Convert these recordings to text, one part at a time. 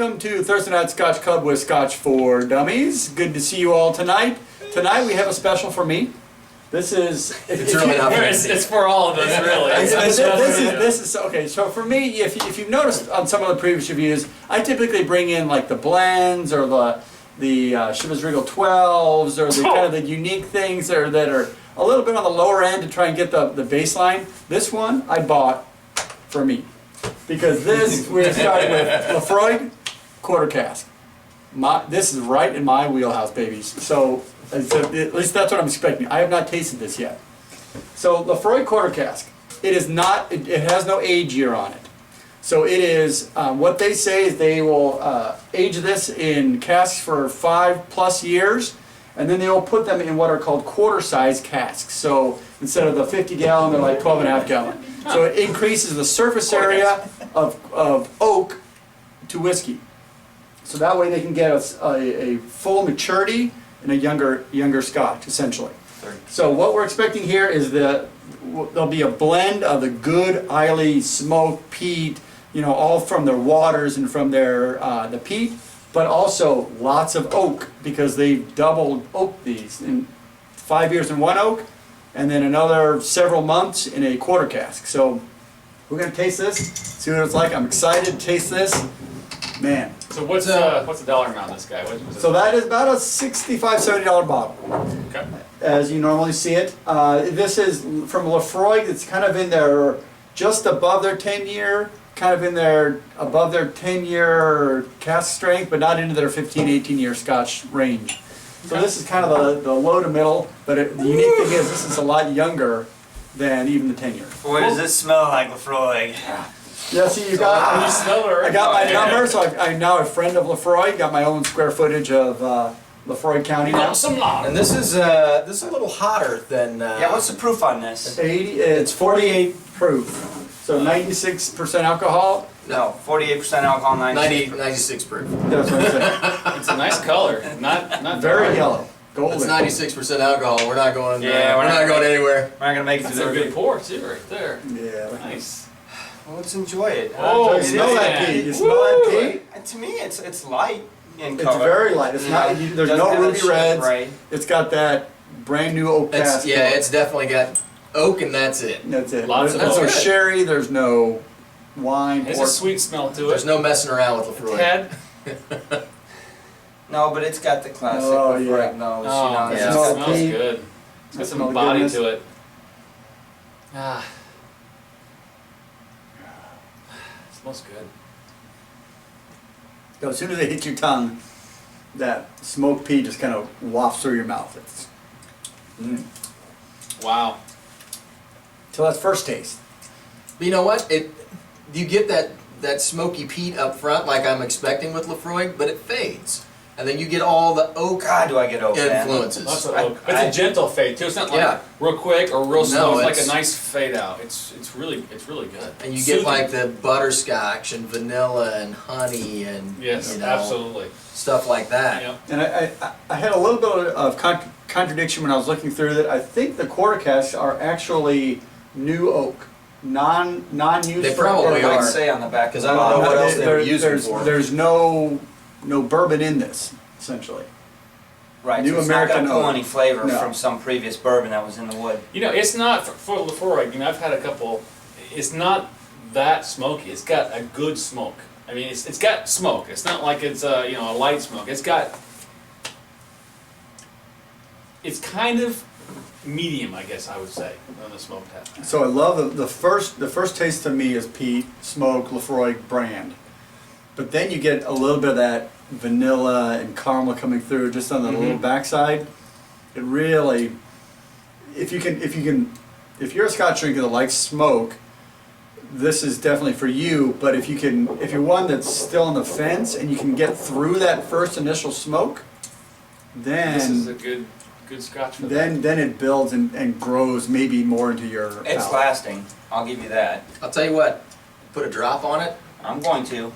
welcome to Thursday Night Scotch Club with Scotch for Dummies. Good to see you all tonight. Tonight we have a special for me. This is... It's really not it's for all of us, really. This is okay. So for me, if you've noticed on some of the previous reviews, I typically bring in like the blends or the Chivas Regal 12s or the kind of the unique things that are a little bit on the lower end to try and get the baseline. This one I bought for me because this we're starting with Laphroaig quarter cask. This is right in my wheelhouse, babies. So at least that's what I'm expecting. I have not tasted this yet. So Laphroaig quarter cask. It is not. It has no age year on it. So it is. What they say is they will age this in casks for 5+ years, and then they will put them in what are called quarter-size casks. So instead of the 50-gallon, they're like 12.5 gallon. So it increases the surface area of oak to whiskey. So that way they can get a full maturity in a younger Scotch, essentially. So what we're expecting here is there'll be a blend of the good Islay smoke, peat, all from their waters and from their the peat, but also lots of oak because they've doubled oak these in 5 years in one oak, and then another several months in a quarter cask. So we're gonna taste this, see what it's like. I'm excited to taste this, man. So what's the dollar amount on this guy? So that is about a $65–70 bottle. Okay. As you normally see it. This is from Laphroaig. It's kind of in there just above their 10-year, kind of in there above their 10-year cask strength, but not into their 15–18-year Scotch range. So this is kind of the low to middle, but the unique thing is this is a lot younger than even the 10-year. Boy, does this smell like Laphroaig. Yeah, see, I got my number, so I'm now a friend of Laphroaig. Got my own square footage of Laphroaig County now. And this is a little hotter than. Yeah, what's the proof on this? It's 48 proof, so 96% alcohol. No, 48% alcohol, 96 proof. That's what I'm saying. It's a nice color, not Very dark. yellow, golden. It's 96% alcohol. We're not going. Yeah, we're not going anywhere. We're not gonna make it That's through a the good pour too, right there. Yeah. Nice. Well, let's enjoy it. Oh, You smell that man. peat. You smell that peat. To me, it's light in It's color. very light. It's not. There's Doesn't no have that ruby shape, reds. right? It's got that brand new oak cask. It's definitely got oak, and that's it. That's it. Lots of There's no oak. sherry. There's no wine. There's port. a sweet smell to it. There's no messing around with Laphroaig. Head. No, but it's got the classic Oh, Laphroaig yeah. nose. Oh, You know, yeah. it's It Smell got- smells peat. good. It's got Smell some the body goodness. to it. Ah. Smells good. So as soon as they hit your tongue, that smoked peat just kind of wafts through your mouth. Wow. So that's first taste. But you know what? You get that smoky peat up front, like I'm expecting with Laphroaig, but it fades, and then you get all the oak God, do I get oak, man. influences. Lots of oak. It's a gentle fade too. It's not like Yeah. real quick or real slow. It's like a it's- nice fade out. It's really good. And you Soothing. get like the butterscotch and vanilla and honey and Yes, absolutely. stuff like that. Yep. And I had a little bit of contradiction when I was looking through that. I think the quarter casks are actually new oak, non-used. They for probably bourbon. It are. might say on the back. 'Cause I don't know what else they were using there's, for. There's no bourbon in this, essentially. Right, New so it's American not gonna pull oak. any flavor No. from some previous bourbon that was in the wood. It's not for Laphroaig. I've had a couple. It's not that smoky. It's got a good smoke. I mean, it's got smoke. It's not like it's a light smoke. It's kind of medium, I guess I would say, on the smoke test. So I love the first taste to me is peat, smoke, Laphroaig brand, but then you get a little bit of that vanilla and caramel coming through just on the little backside. It really, if you're a Scotch drinker that likes smoke, this is definitely for you. But if you're one that's still on the fence and you can get through that first initial smoke, then This is a good Scotch for that. then it builds and grows maybe more into your It's palate. lasting, I'll give you that. I'll tell you what, put a drop on it, I'm going to.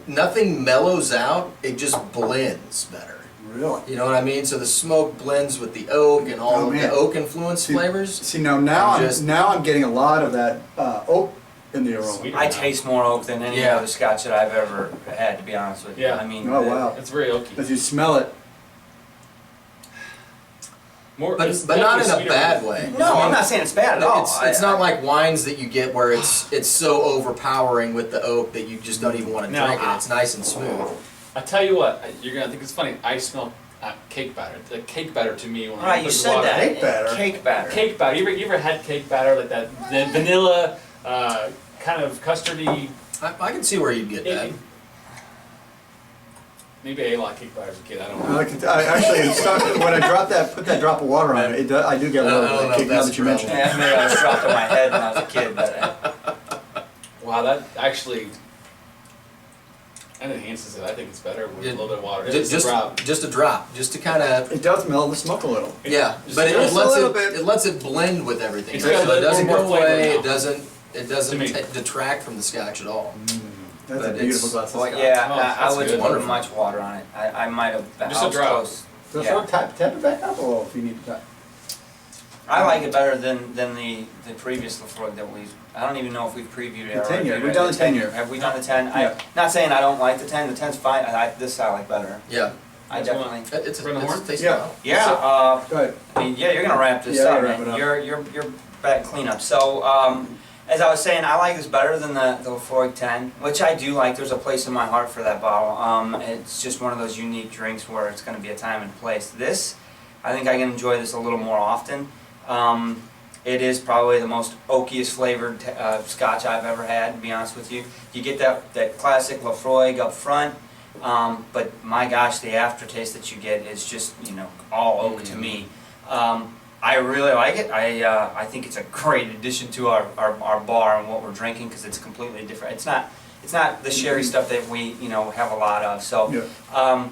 nothing mellows out, it just blends better. Really? You know what I mean? So the smoke blends with the oak and all Oh, of man. the oak influence flavors. See now I'm getting a lot of that in the aroma. Sweet. I taste more oak than any Yeah. other Scotch that I've ever had, to be honest with you. Yeah. I mean, Oh, wow. It's very oaky. As you smell it, More, But it's not in a definitely bad sweeter. way. No, I'm not saying it's bad at all. It's not like wines that you get where it's so overpowering with the oak that you just don't even want to No, drink it. It's nice and smooth. I tell you what, you're gonna think it's funny. I smell cake batter. The cake batter to me when I Right, put you the said water- that. Cake batter? Cake batter. Cake batter. You ever had cake batter like that? The vanilla, kind of custardy. I can see where you'd get that. Maybe I ate a lot of cake batter as a kid. I don't know. I actually, when I put that drop of water on it, I do get a little I don't bit know of kick if now that's that you true. mention it. Yeah, maybe I was dropped on my head when I was a kid, but Wow, that actually that enhances it. I think it's better with a little bit of water. It's Just a drop, just to kind of It does mellow the smoke a little. yeah. Just But a little bit. it lets it blend with everything. It's Right? got a So it little doesn't more go flavor away. now. It doesn't To me. detract from the Scotch at all. That's But a beautiful it's- glass of well, Scotch. yeah, Oh, I that's wouldn't good. put Wonderful. much water on it. I might have. Just I a was drop. close. So Yeah. tap it back up, or if you need to tap. I like it better than the previous Laphroaig that we. I don't even know if we've previewed it The already. 10-year. We've done the 10-year. Have we done the 10? Yeah. Not saying I don't like the 10. The 10's fine. This I like better. Yeah. I Which definitely. It's a Bring the horn? tasty Yeah. bottle. Yeah. Go ahead. I mean, yeah, you're gonna wrap this Yeah, up, I'll wrap man. it up. You're back cleanup. So, as I was saying, I like this better than the Laphroaig 10, which I do like. There's a place in my heart for that bottle. It's just one of those unique drinks where it's gonna be a time and place. This, I think I can enjoy this a little more often. It is probably the most oakiest flavored Scotch I've ever had, to be honest with you. You get that classic Laphroaig up front, but my gosh, the aftertaste that you get is just, all oak to me. I really like it. I think it's a great addition to our bar and what we're drinking because it's completely different. It's not the sherry stuff that we have a lot of. So Yeah.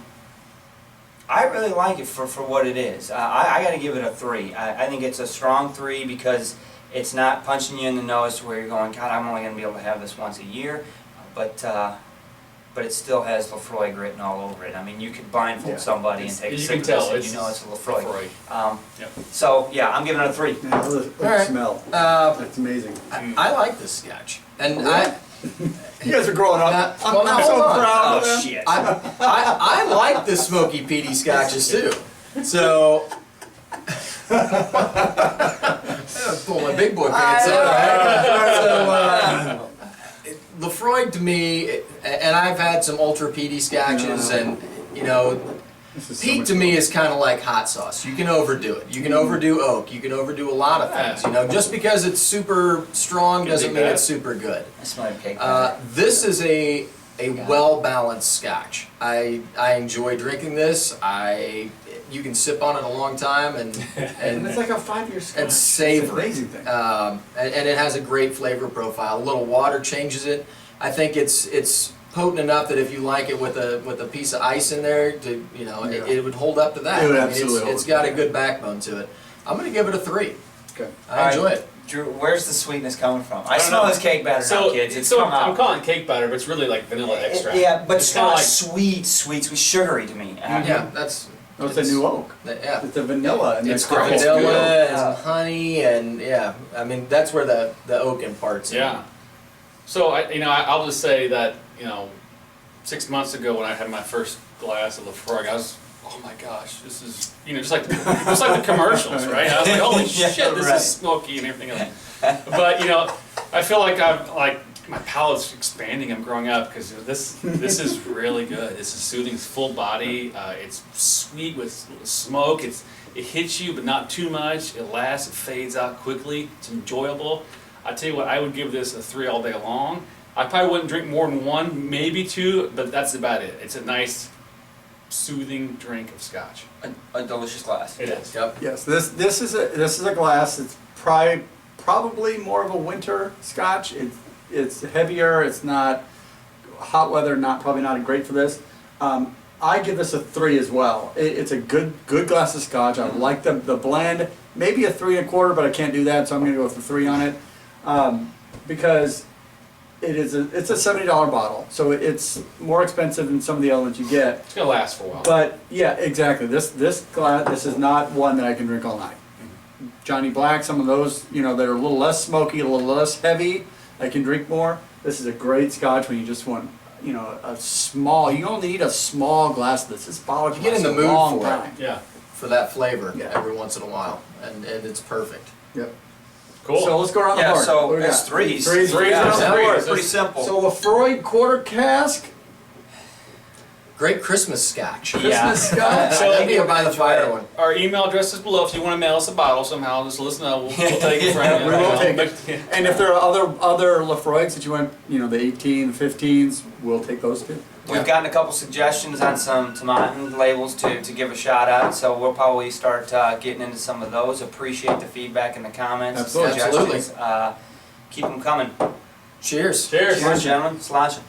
I really like it for what it is. I got to give it a 3. I think it's a strong 3 because it's not punching you in the nose to where you're going, God, I'm only going to be able to have this once a year. But it still has Laphroaig written all over it. I mean, you could blindfold somebody and take a You sip can of tell this and you know it's a Laphroaig. Laphroaig. Yep. So yeah, I'm giving it a 3. Man, look at the All right. smell. That's amazing. I like this Scotch, and You guys are growing up. I'm well, now, so hold on. proud of Oh them. shit. I like the smoky peaty Scotches too. So. Pull my big boy pants up, right? Laphroaig to me, and I've had some ultra peaty Scotches, and This is so peat much to me fun. is kind of like hot sauce. You can overdo it. You can overdo oak. You can overdo a lot of things. Just because it's super strong doesn't mean it's super good. I smell like cake. This is a well-balanced Scotch. I enjoy drinking this. You can sip on it a long time and It's like a 5-year Scotch. and savor It's an amazing thing. and it has a great flavor profile. A little water changes it. I think it's potent enough that if you like it with a piece of ice in there, it would hold up to that. It would I mean, absolutely hold it's up got to a good backbone to it. I'm going to give it a 3. Okay. I enjoy it. Drew, where's the sweetness coming from? I don't smell know. this cake batter now, kids. It's come I'm out. calling it cake batter, but it's really like vanilla extract. Yeah, but it's kinda not like sweet, sugary to me. Yeah, that's. Oh, it's a new oak. Yeah. It's a vanilla. And It's the crackle. vanilla good. and honey and I mean that's where the oak imparts. Yeah. So I'll just say that 6 months ago when I had my first glass of Laphroaig, I was, oh my gosh, this is just like the commercials, right? I was like, holy Yeah, shit, this right. is smoky and everything else. But I feel like my palate's expanding. I'm growing up because this is really good. This is soothing. It's full body. It's sweet with smoke. It hits you, but not too much. It lasts. It fades out quickly. It's enjoyable. I tell you what, I would give this a 3 all day long. I probably wouldn't drink more than 1, maybe 2, but that's about it. It's a nice, soothing drink of Scotch. A delicious glass. It is. Yep. Yes, this is a glass. It's probably more of a winter Scotch. It's heavier. It's not hot weather. Probably not great for this. I give this a 3 as well. It's a good glass of Scotch. I like the blend. Maybe a 3 1/4, but I can't do that, so I'm going to go with a 3 on it because it's a $70 bottle, so it's more expensive than some of the other ones you get. It's gonna last for a while. But yeah, exactly. This glass, this is not one that I can drink all night. Johnny Black, some of those, they're a little less smoky, a little less heavy. I can drink more. This is a great Scotch when you just want, you know, a small. You only need a small glass of this. This bottle can You get in last the a mood long for it. time. Yeah. For that flavor Yeah. every once in a while, and it's perfect. Yep. Cool. So let's go around the Yeah, horn. so What do we it's got? threes. Threes Yeah, around the yeah. board. pretty simple. So Laphroaig quarter cask, Great Christmas Scotch. Christmas Scotch. So- Maybe a by the fire one. Our email address is below. If you want to mail us a bottle somehow, just let us know. We'll take it from you. We will take it. Yeah. And if there are other Laphroaigs that you want, you know, the 18, 15s, we'll take those too. We've gotten a couple suggestions on some Tomatin labels to give a shot at, so we'll probably start getting into some of those. Appreciate the feedback in the comments, Absolutely. suggestions. Keep them coming. Cheers. Cheers. Cheers, gentlemen. Slashing.